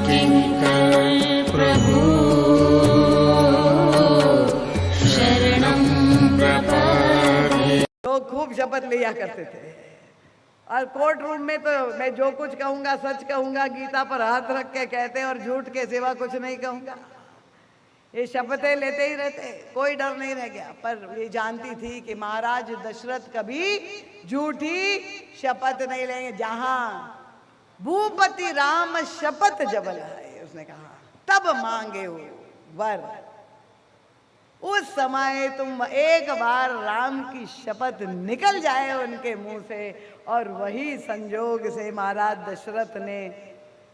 किंकर प्रभु शरणं प्रपद्ये। लोग खूब शपथ लिया करते थे और कोर्ट रूम में तो मैं जो कुछ कहूंगा सच कहूंगा, गीता पर हाथ रख के कहते और झूठ के सिवा कुछ नहीं कहूंगा। ये शपथें लेते ही रहते, कोई डर नहीं रह गया। पर ये जानती थी कि महाराज दशरथ कभी झूठी शपथ नहीं लेंगे। जहां भूपति राम शपथ जब लाए, उसने कहा तब मांगे हो वर। उस समय तुम एक बार राम की शपथ निकल जाए उनके मुंह से, और वही संजोग से महाराज दशरथ ने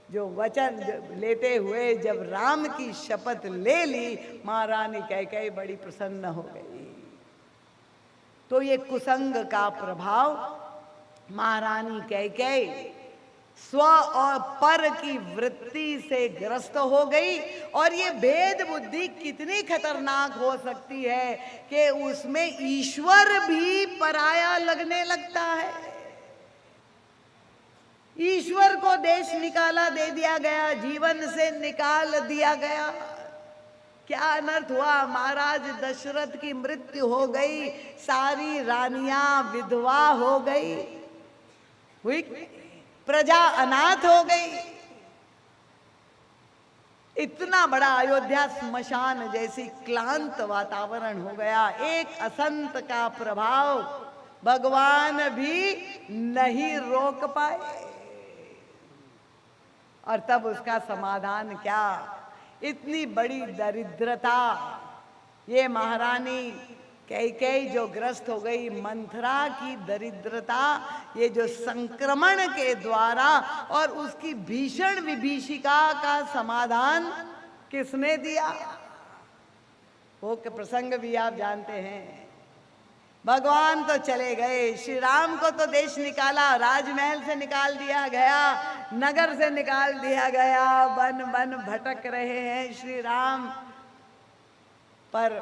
जो वचन लेते हुए जब राम की शपथ ले ली, महारानी कैकेयी बड़ी प्रसन्न हो गई। तो ये कुसंग का प्रभाव, महारानी कैकेयी स्व और पर की वृत्ति से ग्रस्त हो गई। और ये भेद बुद्धि कितनी खतरनाक हो सकती है कि उसमें ईश्वर भी पराया लगने लगता है। ईश्वर को देश निकाला दे दिया गया, जीवन से निकाल दिया गया। क्या अनर्थ हुआ। महाराज दशरथ की मृत्यु हो गई, सारी रानियां विधवा हो गई, हुई, प्रजा अनाथ हो गई। इतना बड़ा अयोध्या स्मशान जैसी क्लांत वातावरण हो गया। एक असंत का प्रभाव भगवान भी नहीं रोक पाए। और तब उसका समाधान क्या। इतनी बड़ी दरिद्रता, ये महारानी कैकेयी जो ग्रस्त हो गई, मंथरा की दरिद्रता, ये जो संक्रमण के द्वारा, और उसकी भीषण विभीषिका का समाधान किसने दिया, वो के प्रसंग भी आप जानते हैं। भगवान तो चले गए, श्री राम को तो देश निकाला, राजमहल से निकाल दिया गया, नगर से निकाल दिया गया, वन वन भटक रहे हैं श्री राम। पर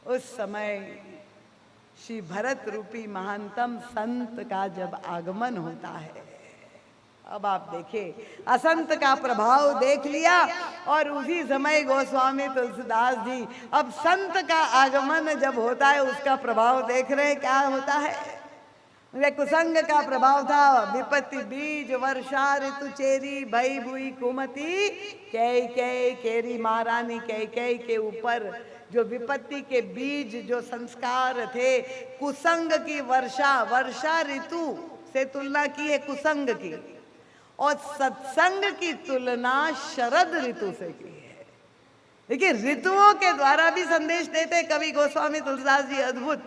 उस समय श्री भरत रूपी महानतम संत का जब आगमन होता है, अब आप देखिए, असंत का प्रभाव देख लिया। और उसी समय गोस्वामी तुलसीदास जी अब संत का आगमन जब होता है, उसका प्रभाव देख रहे हैं क्या होता है। कुसंग का प्रभाव था, विपत्ति बीज वर्षा ऋतु चेरी भई भुई कुमति कैकेयी। केरी महारानी कैकेयी के ऊपर जो विपत्ति के बीज, जो संस्कार थे, कुसंग की वर्षा, वर्षा ऋतु से तुलना की है कुसंग की, और सत्संग की तुलना शरद ऋतु से की है। देखिए, ऋतुओं के द्वारा भी संदेश देते कवि गोस्वामी तुलसीदास जी, अद्भुत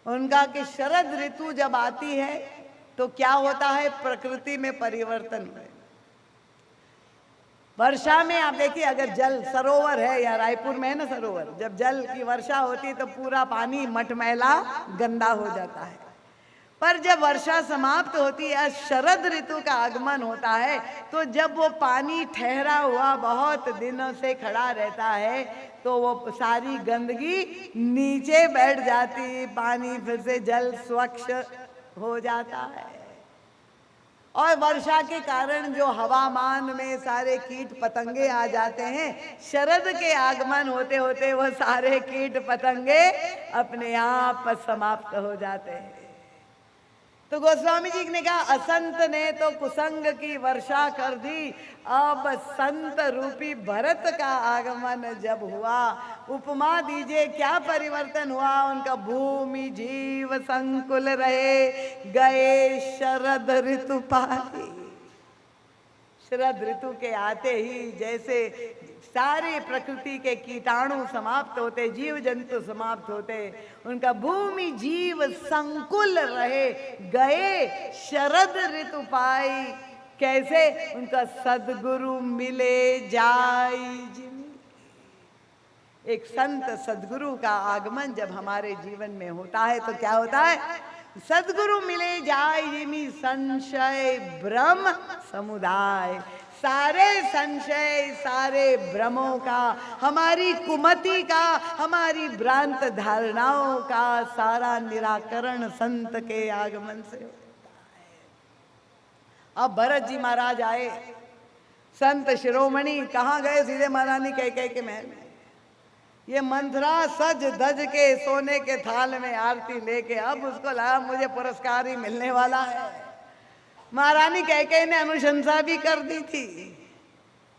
उनका कि शरद ऋतु जब आती है तो क्या होता है, प्रकृति में परिवर्तन है। वर्षा में आप देखिए, अगर जल सरोवर है, या रायपुर में है ना सरोवर, जब जल की वर्षा होती है तो पूरा पानी मटमैला गंदा हो जाता है। पर जब वर्षा समाप्त होती है, शरद ऋतु का आगमन होता है, तो जब वो पानी ठहरा हुआ बहुत दिनों से खड़ा रहता है, तो वो सारी गंदगी नीचे बैठ जाती, पानी फिर से जल स्वच्छ हो जाता है। और वर्षा के कारण जो हवामान में सारे कीट पतंगे आ जाते हैं, शरद के आगमन होते होते वो सारे कीट पतंगे अपने आप समाप्त हो जाते हैं। तो गोस्वामी जी ने कहा, असंत ने तो कुसंग की वर्षा कर दी, अब संत रूपी भरत का आगमन जब हुआ, उपमा दीजिए क्या परिवर्तन हुआ उनका। भूमि जीव संकुल रहे, गए शरद ऋतु पाई। शरद ऋतु के आते ही जैसे सारे प्रकृति के कीटाणु समाप्त होते, जीव जंतु समाप्त होते, उनका भूमि जीव संकुल रहे, गए शरद ऋतु पाई। कैसे, उनका सद्गुरु मिले जाई जिमी। एक संत सद्गुरु का आगमन जब हमारे जीवन में होता है तो क्या होता है, सद्गुरु मिले जाय जिमी संशय भ्रम समुदाय। सारे संशय, सारे भ्रमों का, हमारी कुमति का, हमारी भ्रांत धारणाओं का सारा निराकरण संत के आगमन से होता है। अब भरत जी महाराज आए, संत शिरोमणि कहाँ गए? सीधे महारानी कैकेयी के महल में। ये मंथरा सज धज के सोने के थाल में आरती लेके अब उसको लगा मुझे पुरस्कार ही मिलने वाला है। महारानी कैकेयी ने अनुशंसा भी कर दी थी,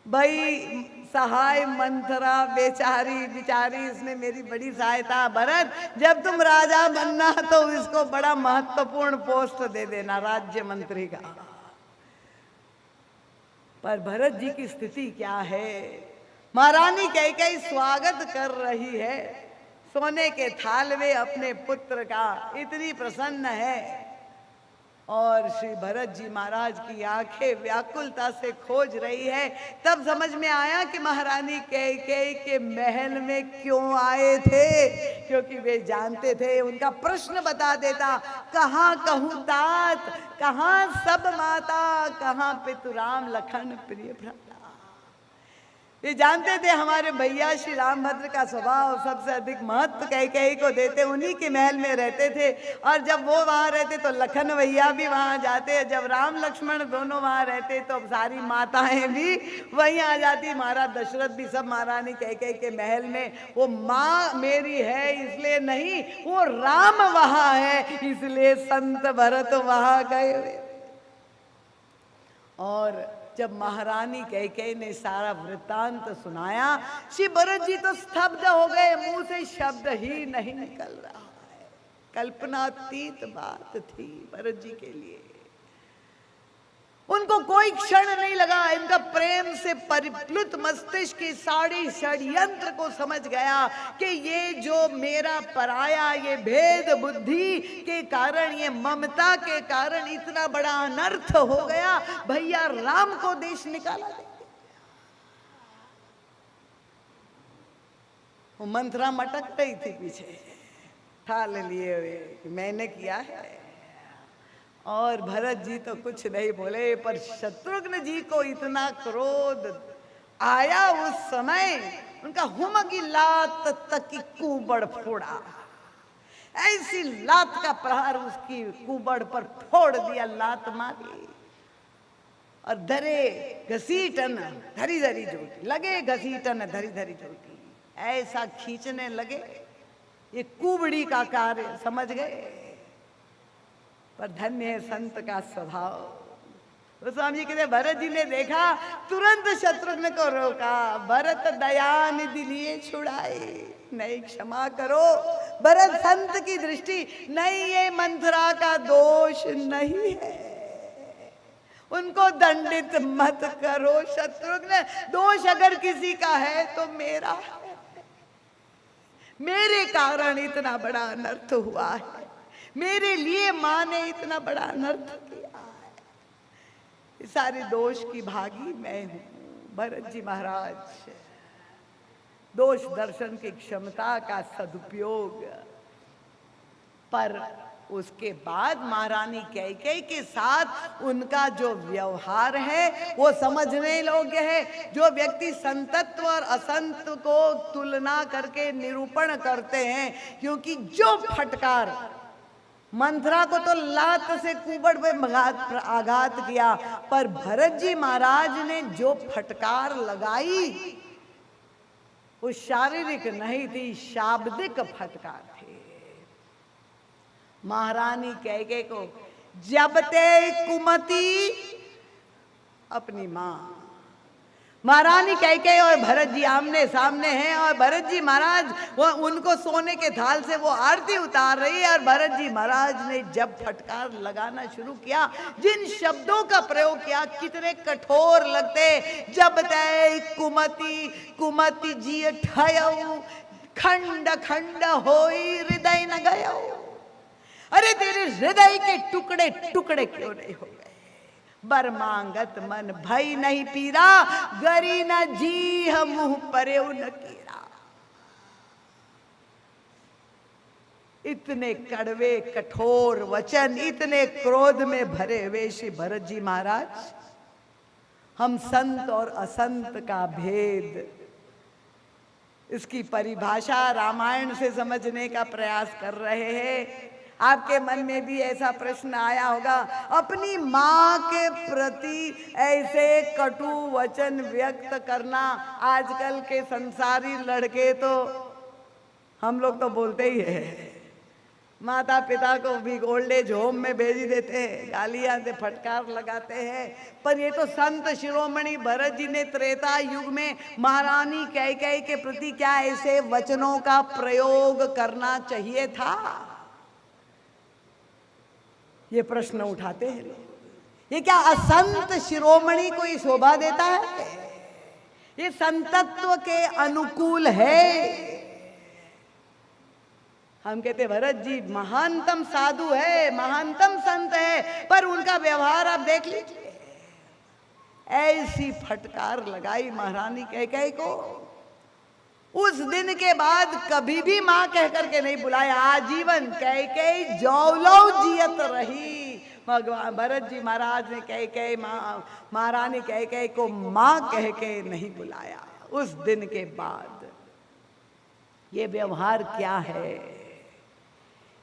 भाई सहाय मंथरा बेचारी बिचारी, इसने मेरी बड़ी सहायता। भरत जब तुम राजा बनना तो इसको बड़ा महत्वपूर्ण पोस्ट दे देना, राज्य मंत्री का। पर भरत जी की स्थिति क्या है? महारानी कैकेयी स्वागत कर रही है सोने के थाल में अपने पुत्र का, इतनी प्रसन्न है। और श्री भरत जी महाराज की आंखें व्याकुलता से खोज रही है। तब समझ में आया कि महारानी कैकेयी के महल में क्यों आए थे, क्योंकि वे जानते थे उनका प्रश्न बता देता, कहाँ कहूँ तात, कहाँ सब माता, कहाँ पितु राम लखन प्रिय भ्राता। ये जानते थे हमारे भैया श्री रामभद्र का स्वभाव सबसे अधिक महत्व कैकेयी को देते, उन्हीं के महल में रहते थे। और जब वो वहाँ रहते तो लखन भैया भी वहाँ जाते, जब राम लक्ष्मण दोनों वहाँ रहते तो सारी माताएं भी वहीं आ जाती। महाराज दशरथ भी सब महारानी कैकेयी के महल में। वो माँ मेरी है इसलिए नहीं, वो राम वहाँ है इसलिए संत भरत वहाँ गए। और जब महारानी कैकेयी ने सारा वृत्तांत सुनाया, श्री भरत जी तो स्तब्ध हो गए, मुंह से शब्द ही नहीं निकल रहा है। कल्पनातीत बात थी भरत जी के लिए। उनको कोई क्षण नहीं लगा, इनका प्रेम से परिप्लुत मस्तिष्क की सारी षड्यंत्र को समझ गया कि ये जो मेरा पराया, ये भेद बुद्धि के कारण, ये ममता के कारण इतना बड़ा अनर्थ हो गया, भैया राम को देश निकाला देंगे। वो मंथरा मटक रही थी पीछे ठाल लिए हुए, मैंने किया है। और भरत जी तो कुछ नहीं बोले, पर शत्रुघ्न जी को इतना क्रोध आया उस समय, उनका हुमकी लात तक की कुबड़ फोड़ा। ऐसी लात का प्रहार उसकी कुबड़ पर फोड़ दिया, लात मारी और धरे घसीटन धरी धरी चोटी, लगे घसीटन धरी धरी चोटी, ऐसा खींचने लगे। ये कुबड़ी का कार्य समझ गए। पर धन्य है संत का स्वभाव। तो स्वामी जी कहते भरत जी ने देखा, तुरंत शत्रुघ्न को रोका। भरत दया निधि लिए छुड़ाए, नहीं क्षमा करो। भरत संत की दृष्टि नहीं, ये मंथरा का दोष नहीं है, उनको दंडित मत करो। शत्रुघ्न दोष अगर किसी का है तो मेरा है, मेरे कारण इतना बड़ा अनर्थ हुआ है, मेरे लिए माँ ने इतना बड़ा अनर्थ किया है, इस सारे दोष की भागी मैं हूं। भरत जी महाराज दोष दर्शन की क्षमता का सदुपयोग। पर उसके बाद महारानी कैकेयी के साथ उनका जो व्यवहार है वो समझने योग्य है। जो व्यक्ति संतत्व और असंत को तुलना करके निरूपण करते हैं, क्योंकि जो फटकार मंथरा को तो लात से कुबड़ पे आघात किया, पर भरत जी महाराज ने जो फटकार लगाई वो शारीरिक नहीं थी, शाब्दिक फटकार थी। महारानी कैकेयी को जब ते कुमति अपनी माँ, महारानी कैकेयी और भरत जी आमने सामने हैं, और भरत जी महाराज वो उनको सोने के थाल से वो आरती उतार रही है। और भरत जी महाराज ने जब फटकार लगाना शुरू किया, जिन शब्दों का प्रयोग किया कितने कठोर लगते। जब तय कुमति कुमति जी ठयऊ, खंड खंड होई हृदय न गयो। अरे तेरे हृदय के टुकड़े टुकड़े क्यों नहीं हो गए। बर मांगत मन भई नहीं पीरा, गरी न जी मुँह परे न कीरा। इतने कड़वे कठोर वचन, इतने क्रोध में भरे हुए श्री भरत जी महाराज हम संत और असंत का भेद, इसकी परिभाषा रामायण से समझने का प्रयास कर रहे हैं। आपके मन में भी ऐसा प्रश्न आया होगा, अपनी माँ के प्रति ऐसे कटु वचन व्यक्त करना। आजकल के संसारी लड़के तो, हम लोग तो बोलते ही है, माता पिता को भी ओल्ड एज होम में भेज देते हैं, गालियां दे फटकार लगाते हैं। पर ये तो संत शिरोमणि भरत जी ने त्रेता युग में महारानी कैकेयी के प्रति क्या ऐसे वचनों का प्रयोग करना चाहिए था, ये प्रश्न उठाते हैं। ये क्या असंत शिरोमणि को ये शोभा देता है? ये संतत्व के अनुकूल है? हम कहते भरत जी महानतम साधु है, महानतम संत है, पर उनका व्यवहार आप देख लीजिए। ऐसी फटकार लगाई महारानी कैकेयी को। उस दिन के बाद कभी भी मां कह करके नहीं बुलाया। आजीवन कैकेयी जौलौ जियत रही। भगवान भरत जी महाराज ने कैकेयी महारानी कैकेयी को मां कह के नहीं बुलाया। उस दिन के बाद ये व्यवहार क्या है?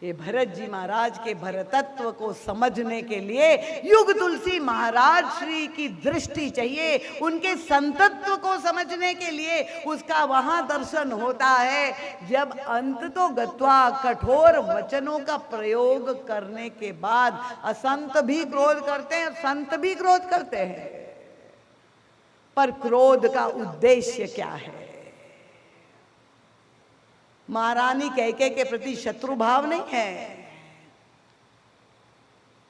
ये भरत जी महाराज के भरतत्व को समझने के लिए युग तुलसी महाराज श्री की दृष्टि चाहिए। उनके संतत्व को समझने के लिए उसका वहां दर्शन होता है जब अंत तो गत्वा कठोर वचनों का प्रयोग करने के बाद असंत भी क्रोध करते हैं, संत भी क्रोध करते हैं, पर क्रोध का उद्देश्य क्या है? महारानी कैकेयी के प्रति शत्रु भाव नहीं है।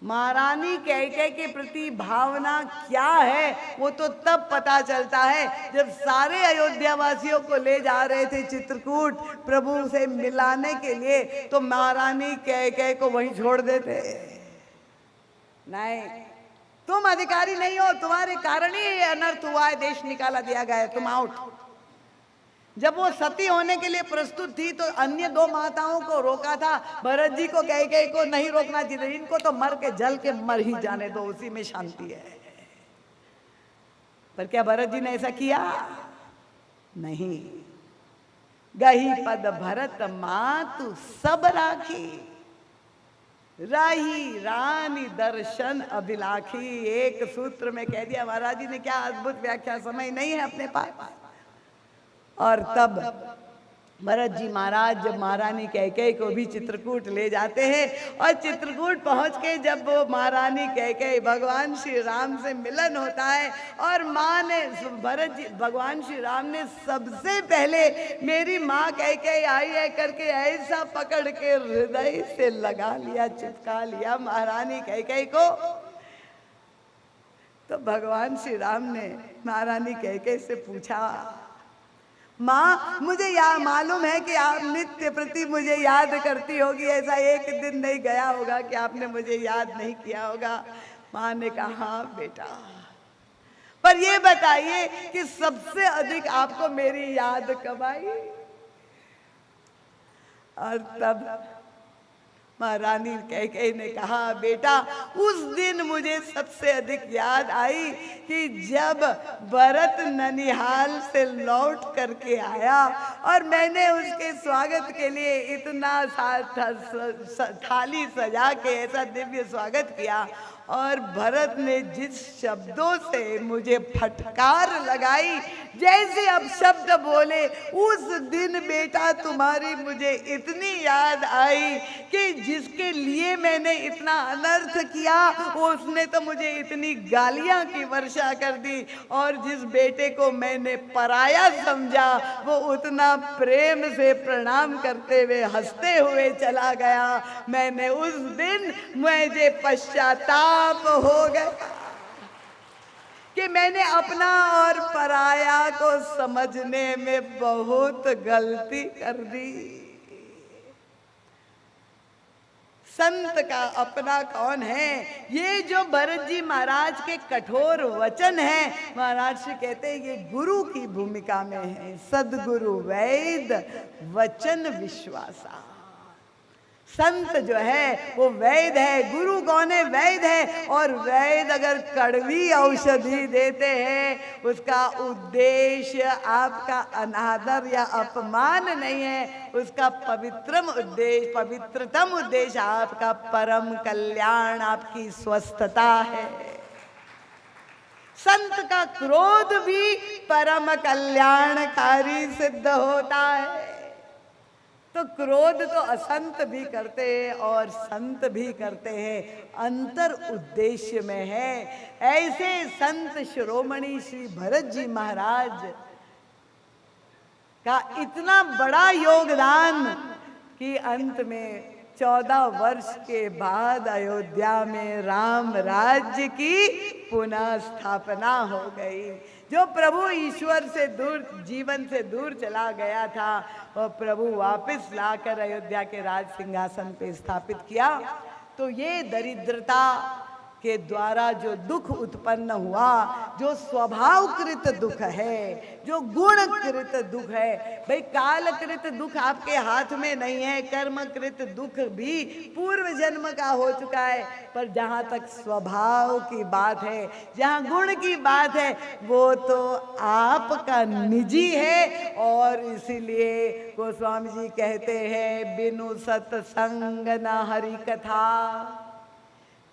महारानी कैकेयी के प्रति भावना क्या है वो तो तब पता चलता है जब सारे अयोध्या वासियों को ले जा रहे थे चित्रकूट प्रभु से मिलाने के लिए, तो महारानी कैकेयी को वहीं छोड़ देते। नहीं, तुम अधिकारी नहीं हो, तुम्हारे कारण ही अनर्थ हुआ है, देश निकाला दिया गया है, तुम आउट। जब वो सती होने के लिए प्रस्तुत थी तो अन्य दो माताओं को रोका था, भरत जी को कैकेयी को नहीं रोकना चाहिए, इनको तो मर के जल के मर ही जाने दो, उसी में शांति है। पर क्या भरत जी ने ऐसा किया? नहीं। गही पद भरत मातु सब राखी, राही रानी दर्शन अभिलाखी। एक सूत्र में कह दिया महाराज जी ने, क्या अद्भुत व्याख्या, समय नहीं है अपने पास। और तब भरत जी महाराज जब महारानी कैकेयी को भी चित्रकूट ले जाते हैं और चित्रकूट पहुंच के जब वो महारानी कैकेयी भगवान श्री राम से मिलन होता है और माँ ने भरत जी भगवान श्री राम ने सबसे पहले मेरी माँ कैकेयी आई है करके ऐसा पकड़ के हृदय से लगा लिया, चिपका लिया महारानी कैकेयी को। तो भगवान श्री राम ने महारानी कैकेयी से पूछा, माँ मुझे मालूम है कि आप नित्य प्रति मुझे याद करती होगी, ऐसा एक दिन नहीं गया होगा कि आपने मुझे याद नहीं किया होगा। माँ ने कहा, हाँ बेटा, पर ये बताइए कि सबसे अधिक आपको मेरी याद कब आई? और तब महारानी कैकेयी ने कहा, बेटा उस दिन मुझे सबसे अधिक याद आई कि जब भरत ननिहाल से लौट करके आया और मैंने उसके स्वागत के लिए इतना थाली सजा के ऐसा दिव्य स्वागत किया और भरत ने जिस शब्दों से मुझे फटकार लगाई, जैसे अब शब्द बोले, उस दिन बेटा तुम्हारी मुझे इतनी याद आई कि जिसके लिए मैंने इतना अनर्थ किया उसने तो मुझे इतनी गालियां की वर्षा कर दी, और जिस बेटे को मैंने पराया समझा वो उतना प्रेम से प्रणाम करते हुए हंसते हुए चला गया। मैंने उस दिन मुझे पश्चाताप हो गया कि मैंने अपना और पराया को समझने में बहुत गलती कर दी। संत का अपना कौन है? ये जो भरत जी महाराज के कठोर वचन हैं, महाराज श्री कहते हैं ये गुरु की भूमिका में है। सदगुरु वैद वचन विश्वासा। संत जो है वो वैद्य है। गुरु कौन है? वैद्य है। और वैद्य अगर कड़वी औषधि देते हैं, उसका उद्देश्य आपका अनादर या अपमान नहीं है, उसका पवित्रतम उद्देश्य आपका परम कल्याण, आपकी स्वस्थता है। संत का क्रोध भी परम कल्याणकारी सिद्ध होता है। तो क्रोध तो असंत भी करते हैं और संत भी करते हैं, अंतर उद्देश्य में है। ऐसे संत शिरोमणि श्री भरत जी महाराज का इतना बड़ा योगदान कि अंत में 14 वर्ष के बाद अयोध्या में राम राज्य की पुनः स्थापना हो गई। जो प्रभु ईश्वर से दूर, जीवन से दूर चला गया था, वह प्रभु वापस लाकर अयोध्या के राज सिंहासन पे स्थापित किया। तो ये दरिद्रता के द्वारा जो दुख उत्पन्न हुआ, जो स्वभावकृत दुख है, जो गुणकृत दुख है, भाई कालकृत दुख आपके हाथ में नहीं है, कर्मकृत दुख भी पूर्व जन्म का हो चुका है। पर जहाँ तक स्वभाव की बात है, जहाँ गुण की बात है, वो तो आपका निजी है। और इसीलिए गोस्वामी जी कहते हैं, बिनु सत्संग न हरि कथा,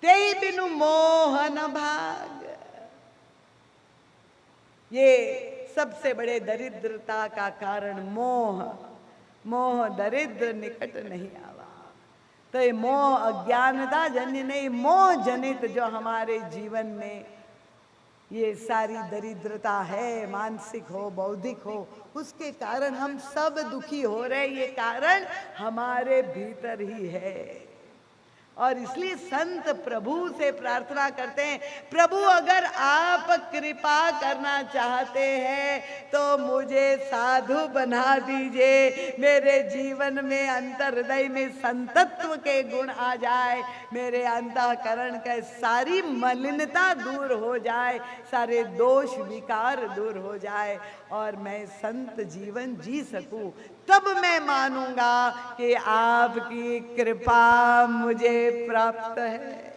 तेई बिनु मोहन भाग। ये सबसे बड़े दरिद्रता का कारण मोह। मोह दरिद्र निकट नहीं आवा। तो ये मोह अज्ञानता जन्य नहीं, मोह जनित जो हमारे जीवन में ये सारी दरिद्रता है, मानसिक हो बौद्धिक हो, उसके कारण हम सब दुखी हो रहे। ये कारण हमारे भीतर ही है। और इसलिए संत प्रभु से प्रार्थना करते हैं, प्रभु अगर आप कृपा करना चाहते हैं तो मुझे साधु बना दीजिए, मेरे जीवन में अंतर्हृदय में संतत्व के गुण आ जाए, मेरे अंतःकरण का सारी मलिनता दूर हो जाए, सारे दोष विकार दूर हो जाए और मैं संत जीवन जी सकूं। तब मैं मानूंगा कि आपकी कृपा मुझे प्राप्त है।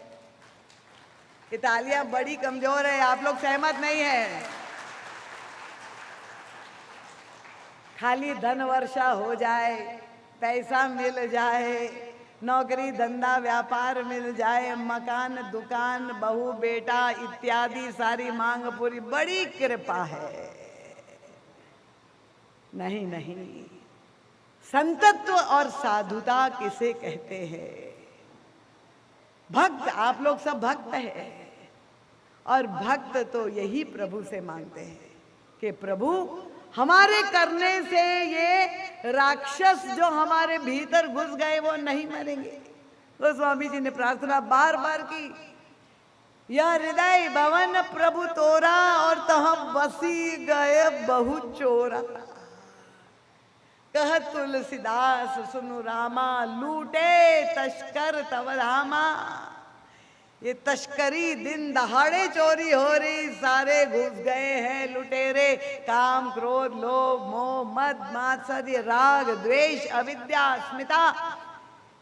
ये तालियां बड़ी कमजोर है, आप लोग सहमत नहीं है? खाली धन वर्षा हो जाए, पैसा मिल जाए, नौकरी धंधा व्यापार मिल जाए, मकान दुकान बहू बेटा इत्यादि सारी मांग पूरी, बड़ी कृपा है। नहीं नहीं, संतत्व और साधुता किसे कहते हैं? भक्त, आप लोग सब भक्त हैं और भक्त तो यही प्रभु से मांगते हैं कि प्रभु हमारे करने से ये राक्षस जो हमारे भीतर घुस गए वो नहीं मरेंगे। तो स्वामी जी ने प्रार्थना बार बार की, यह हृदय भवन प्रभु तोरा और तह बसी गए बहु चोरा। कह तुलसीदास सुनु रामा, लूटे तस्कर तव धामा। ये तस्करी दिन दहाड़े चोरी हो रही, सारे घुस गए हैं लुटेरे। काम क्रोध लोभ मोह मद मात्सर्य राग द्वेष अविद्या अस्मिता,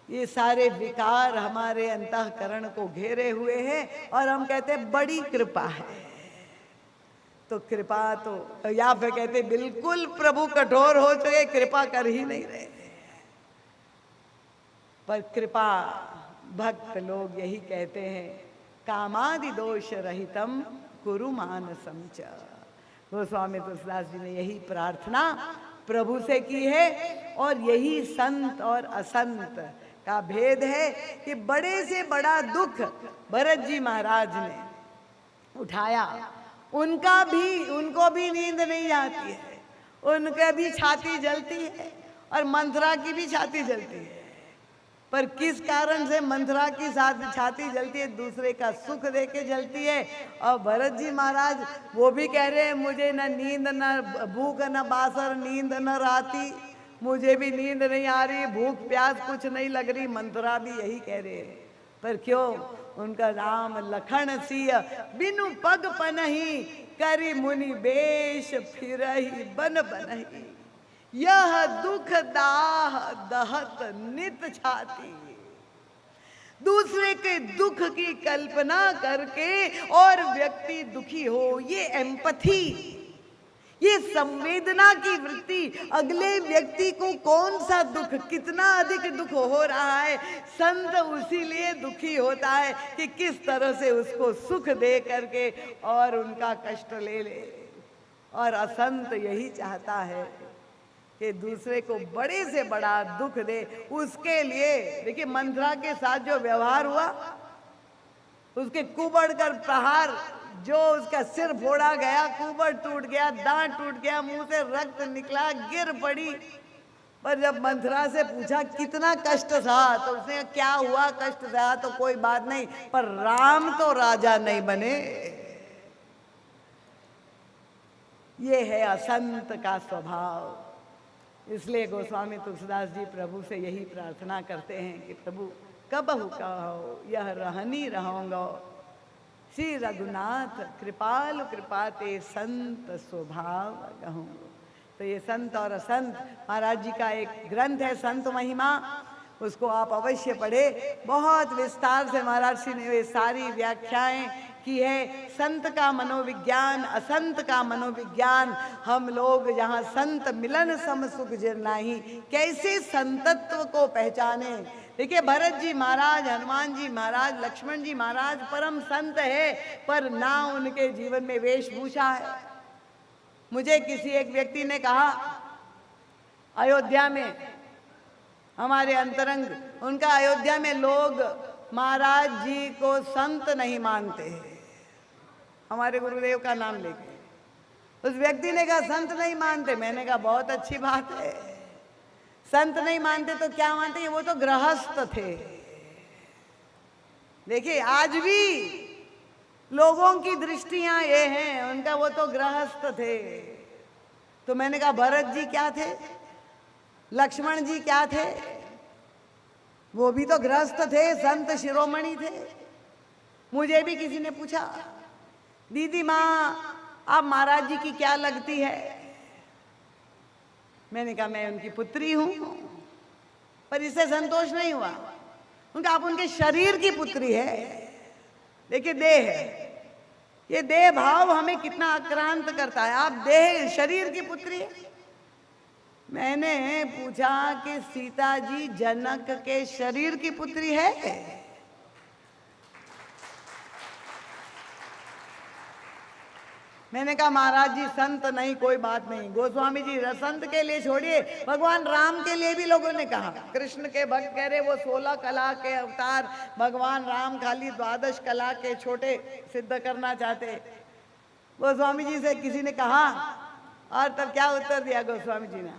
ये सारे विकार हमारे अंतःकरण को घेरे हुए हैं और हम कहते हैं बड़ी कृपा है। तो कृपा तो, या फिर कहते बिल्कुल प्रभु कठोर हो चुके, कृपा कर ही नहीं रहे। पर कृपा भक्त लोग यही कहते हैं, कामादि दोष रहितम कुरु मानसम च। गोस्वामी तुलसीदास जी ने यही प्रार्थना प्रभु से की है। और यही संत और असंत का भेद है कि बड़े से बड़ा दुख भरत जी महाराज ने उठाया, उनको भी नींद नहीं आती है, उनका भी छाती जलती है और मंथरा की भी छाती जलती है। पर किस कारण से मंथरा की छाती जलती है? दूसरे का सुख देके जलती है। और भरत जी महाराज वो भी कह रहे हैं, मुझे न नींद न भूख न बासर नींद न राती, मुझे भी नींद नहीं आ रही, भूख प्यास कुछ नहीं लग रही। मंथरा भी यही कह रहे हैं। पर क्यों? उनका नाम लखन सिय बिनु पग पनहि, करी मुनि बेश फिरहि बन बनहि। यह दुख दाह दहत नित छाती। दूसरे के दुख की कल्पना करके और व्यक्ति दुखी हो, ये एम्पैथी, ये संवेदना की वृत्ति। अगले व्यक्ति को कौन सा दुख, कितना अधिक दुख हो रहा है, संत उसीलिए दुखी होता है कि किस तरह से उसको सुख दे करके और उनका कष्ट ले ले। और असंत यही चाहता है कि दूसरे को बड़े से बड़ा दुख दे। उसके लिए देखिए मंथरा के साथ जो व्यवहार हुआ, उसके कुबड़ कर प्रहार, जो उसका सिर फोड़ा गया, कुबड़ टूट गया, दांत टूट गया, मुंह से रक्त निकला, गिर पड़ी। पर जब मंथरा से पूछा कितना कष्ट सहा, तो उसने क्या हुआ, कष्ट सहा तो कोई बात नहीं, पर राम तो राजा नहीं बने। ये है असंत का स्वभाव। इसलिए गोस्वामी तुलसीदास जी प्रभु से यही प्रार्थना करते हैं कि प्रभु कबहु कहो यह रहनी रहूंगा, श्री रघुनाथ कृपालु कृपाते संत स्वभाव कहूँ। तो ये संत और असंत, महाराज जी का एक ग्रंथ है संत महिमा, उसको आप अवश्य पढ़े। बहुत विस्तार से महाराज श्री ने वे सारी व्याख्याएं की है। संत का मनोविज्ञान, असंत का मनोविज्ञान, हम लोग यहाँ संत मिलन सम सुख जिरनाही, कैसे संतत्व को पहचाने। देखिए भरत जी महाराज, हनुमान जी महाराज, लक्ष्मण जी महाराज परम संत है, पर ना उनके जीवन में वेशभूषा है। मुझे किसी एक व्यक्ति ने कहा, अयोध्या में हमारे अंतरंग, उनका अयोध्या में लोग महाराज जी को संत नहीं मानते हैं, हमारे गुरुदेव का नाम लेके। उस व्यक्ति ने कहा संत नहीं मानते। मैंने कहा बहुत अच्छी बात है, संत नहीं मानते तो क्या मानते हैं, वो तो गृहस्थ थे। देखिए आज भी लोगों की दृष्टियां ये हैं, उनका वो तो गृहस्थ थे। तो मैंने कहा भरत जी क्या थे, लक्ष्मण जी क्या थे, वो भी तो गृहस्थ थे, संत शिरोमणि थे। मुझे भी किसी ने पूछा, दीदी माँ आप महाराज जी की क्या लगती है। मैंने कहा मैं उनकी पुत्री हूं, पर इससे संतोष नहीं हुआ। उनका आप उनके शरीर की पुत्री है। देखिए देह है, ये देह भाव हमें कितना आक्रांत करता है। आप देह शरीर की पुत्री है। मैंने पूछा कि सीता जी जनक के शरीर की पुत्री है। मैंने कहा महाराज जी संत नहीं, कोई बात नहीं। गोस्वामी जी संत के लिए छोड़िए, भगवान राम के लिए भी लोगों ने कहा। कृष्ण के भक्त कह रहे वो 16 कला के अवतार, भगवान राम खाली 12 कला के छोटे सिद्ध करना चाहते। गोस्वामी जी से किसी ने कहा, और तब क्या उत्तर दिया गोस्वामी जी ने,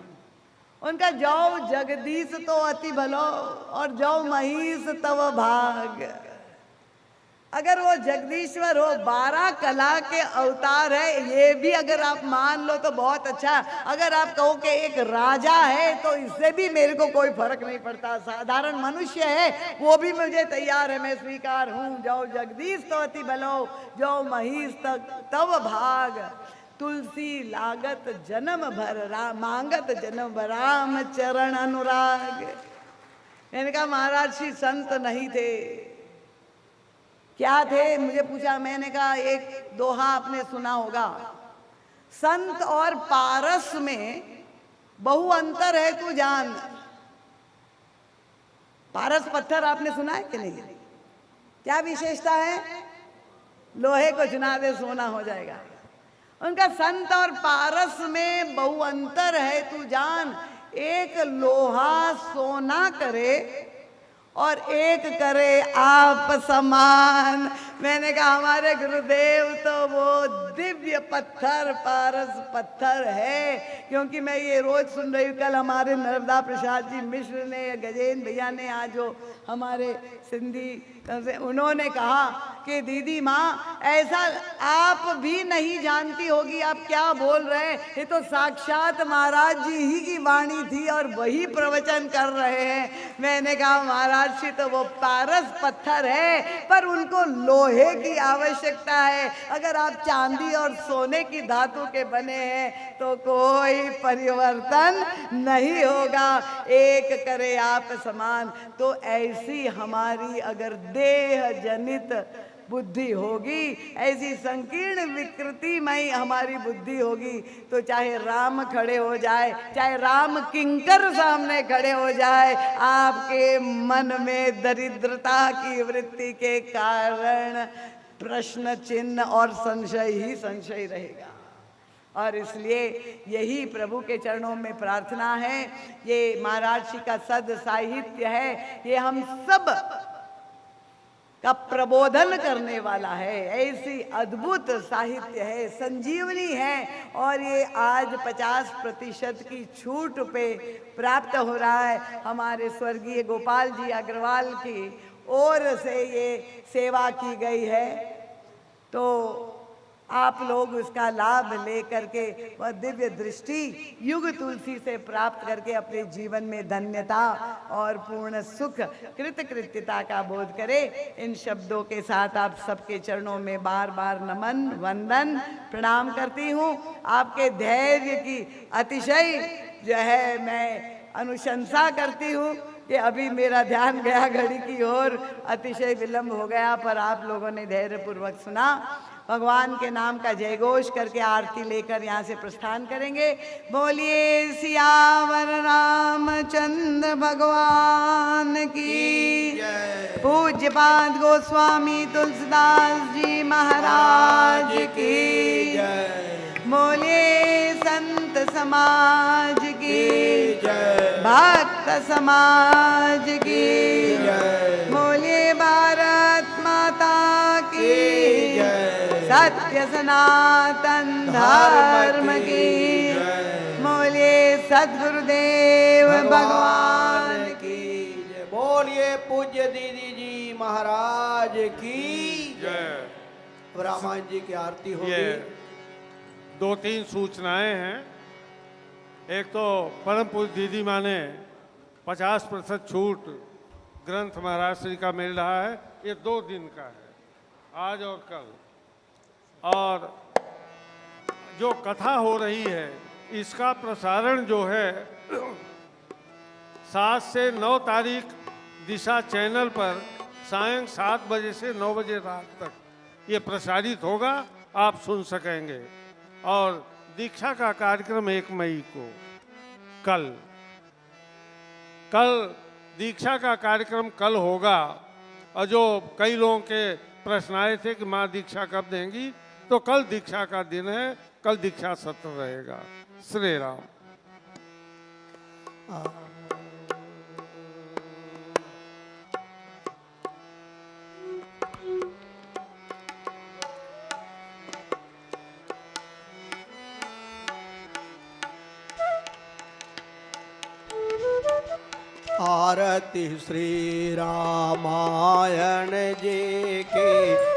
उनका जौ जगदीश तो अति भलो और जौ महिष तव भाग। अगर वो जगदीश्वर हो, 12 कला के अवतार है, ये भी अगर आप मान लो तो बहुत अच्छा। अगर आप कहो कि एक राजा है तो इससे भी मेरे को कोई फर्क नहीं पड़ता, साधारण मनुष्य है वो भी मुझे तैयार है, मैं स्वीकार हूँ। जौ जगदीश तो अति भलो जौ महिष तव भाग, तुलसी लागत जन्म भर राम, मांगत जन्म भर राम चरण अनुराग। मैंने कहा महाराज श्री संत नहीं थे, क्या थे? मुझे पूछा। मैंने कहा एक दोहा आपने सुना होगा, संत और पारस में बहु अंतर है तू जान। पारस पत्थर आपने सुना है कि नहीं? क्या विशेषता है? लोहे को चुना दे सोना हो जाएगा। उनका संत और पारस में बहु अंतर है तू जान। एक लोहा सोना करे और एक करे आप समान। मैंने कहा हमारे गुरुदेव तो वो दिव्य पत्थर, पारस पत्थर है। क्योंकि मैं ये रोज सुन रही हूँ, कल हमारे नर्मदा प्रसाद जी मिश्र ने, गजेंद्र भैया ने, आज जो हमारे सिंधी से, उन्होंने कहा कि दीदी माँ ऐसा आप भी नहीं जानती होगी, आप क्या बोल रहे हैं, ये तो साक्षात महाराज जी ही की वाणी थी और वही प्रवचन कर रहे हैं। मैंने कहा महाराज जी तो वो पारस पत्थर है, पर उनको लोहे लोहे की आवश्यकता है। अगर आप चांदी और सोने की धातु के बने हैं तो कोई परिवर्तन नहीं होगा, एक करे आप समान। तो ऐसी हमारी अगर देह जनित बुद्धि होगी, ऐसी संकीर्ण विकृतिमय हमारी बुद्धि होगी, तो चाहे राम खड़े हो जाए, चाहे राम किंकर सामने खड़े हो जाए, आपके मन में दरिद्रता की वृत्ति के कारण प्रश्न चिन्ह और संशय ही संशय रहेगा। और इसलिए यही प्रभु के चरणों में प्रार्थना है। ये महाराज जी का सद साहित्य है, ये हम सब का प्रबोधन करने वाला है। ऐसी अद्भुत साहित्य है, संजीवनी है। और ये आज 50% की छूट पे प्राप्त हो रहा है। हमारे स्वर्गीय गोपाल जी अग्रवाल की ओर से ये सेवा की गई है, तो आप लोग उसका लाभ लेकर के वह दिव्य दृष्टि युग तुलसी से प्राप्त करके अपने जीवन में धन्यता और पूर्ण सुख कृतकृत्यता का बोध करें। इन शब्दों के साथ आप सबके चरणों में बार बार नमन वंदन प्रणाम करती हूँ। आपके धैर्य की अतिशय जो है मैं अनुशंसा करती हूँ कि अभी मेरा ध्यान गया घड़ी की ओर, अतिशय विलंब हो गया, पर आप लोगों ने धैर्य पूर्वक सुना। भगवान के नाम का जयघोष करके आरती लेकर यहाँ से प्रस्थान करेंगे। बोलिए सियावर रामचंद्र भगवान की, पूज्यपाद गोस्वामी तुलसीदास जी महाराज की, बोलिए संत समाज की, भक्त समाज की, बोलिए भारत माता की, सत्य सनातन धर्म की, बोलिए सद्गुरुदेव भगवान की। बोलिए पूज्य दीदी जी महाराज की जय। रामायण जी की आरती होगी। 2-3 सूचनाएं हैं। एक तो परम पूज्य दीदी माँ ने 50% छूट ग्रंथ महाराज श्री का मिल रहा है। ये 2 दिन का है, आज और कल। और जो कथा हो रही है इसका प्रसारण जो है 7 से 9 तारीख दिशा चैनल पर सायं 7 बजे से 9 बजे रात तक ये प्रसारित होगा, आप सुन सकेंगे। और दीक्षा का कार्यक्रम 1 मई को, कल दीक्षा का कार्यक्रम कल होगा। और जो कई लोगों के प्रश्न आए थे कि माँ दीक्षा कब देंगी, तो कल दीक्षा का दिन है, कल दीक्षा सत्र रहेगा। श्री राम। आरती श्री रामायण जी की,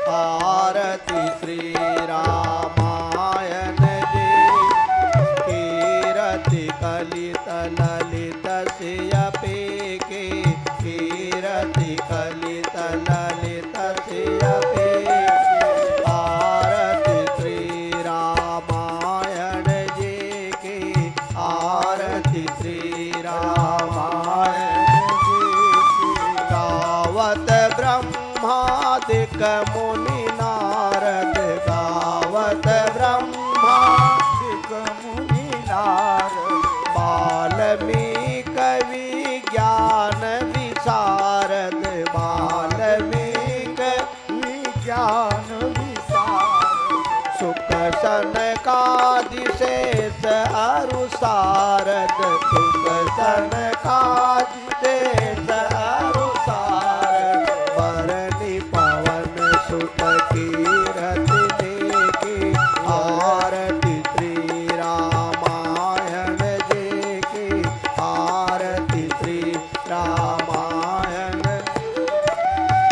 आरती श्री रामायण जी की, कीरति कलित ललित सियपी की, कीरति कलित ललित सियपी। आरती श्री रामायण जी की, आरती श्री रामायण ब्रह्मादिक मुनि नारद, गावत ब्रह्मादिक मुनि नारद, वाल्मीकि विज्ञान विशारद, वाल्मीकि विज्ञान विशारद, सुख सनकादि शेष अरु सारद, सुख सनकादि शेष अरु सारद, बरनी पवन सुत कीरति देखी, आरती श्री रामायण जी की, आरती श्री रामायण।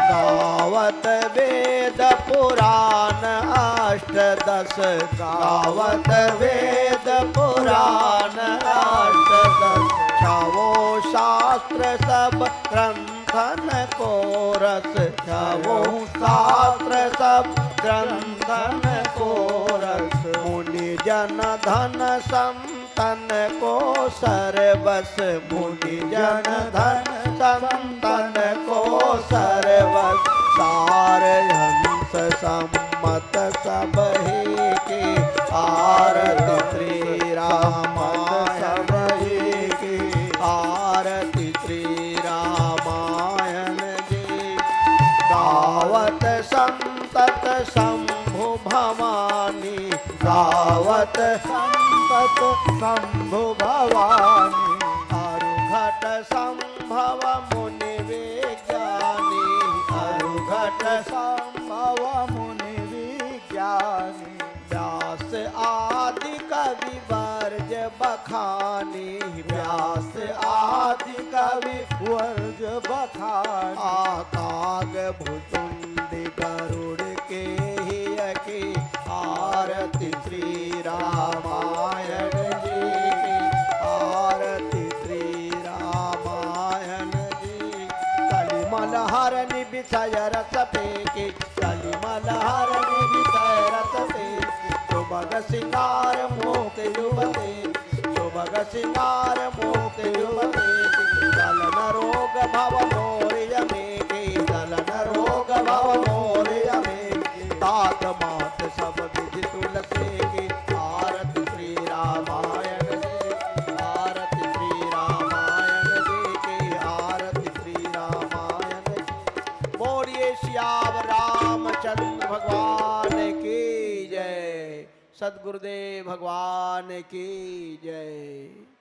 गावत वेद पुराण अष्टदश, गावत वेद पुराण अष्टदश, छावो शास्त्र सब ग्रंथ ग्रंथन को रस छवो शास्त्र सब ग्रंथन को रस मुनि जन धन संतन को सर्वस मुनि जन धन संतन को सर्वस सार हंस सम्मत सब हे के आरती श्री रामायण सब हे के आरती श्री रामायण जी गावत संतत शंभु भवानी गावत संतत शंभु भवानी अरुघट संभव मुनि विज्ञानी अरुघट संभव मुनि विज्ञानी व्यास आदि कवि वर्ज बखानी व्यास आदि कवि वर्ज बखानी आकाग भुतुंड गरुड़ के हिय की आरती श्री रामायण जी की आरती श्री रामायण जी कलिमल हरनि विषय रस फेंके कलिमल हरनि विषय रस फेंके सुभग सिंगार मोक युवते सुभग सिंगार मोक युवते दलन रोग भव मोर्य में के दलन रोग भव मोर्य में तात मात सब विधि तुलसी की आरती श्री रामायण जी आरती श्री रामायण जी की आरती श्री रामायण जी बोलिए श्याम रामचंद्र भगवान की जय सद्गुरुदेव भगवान की जय।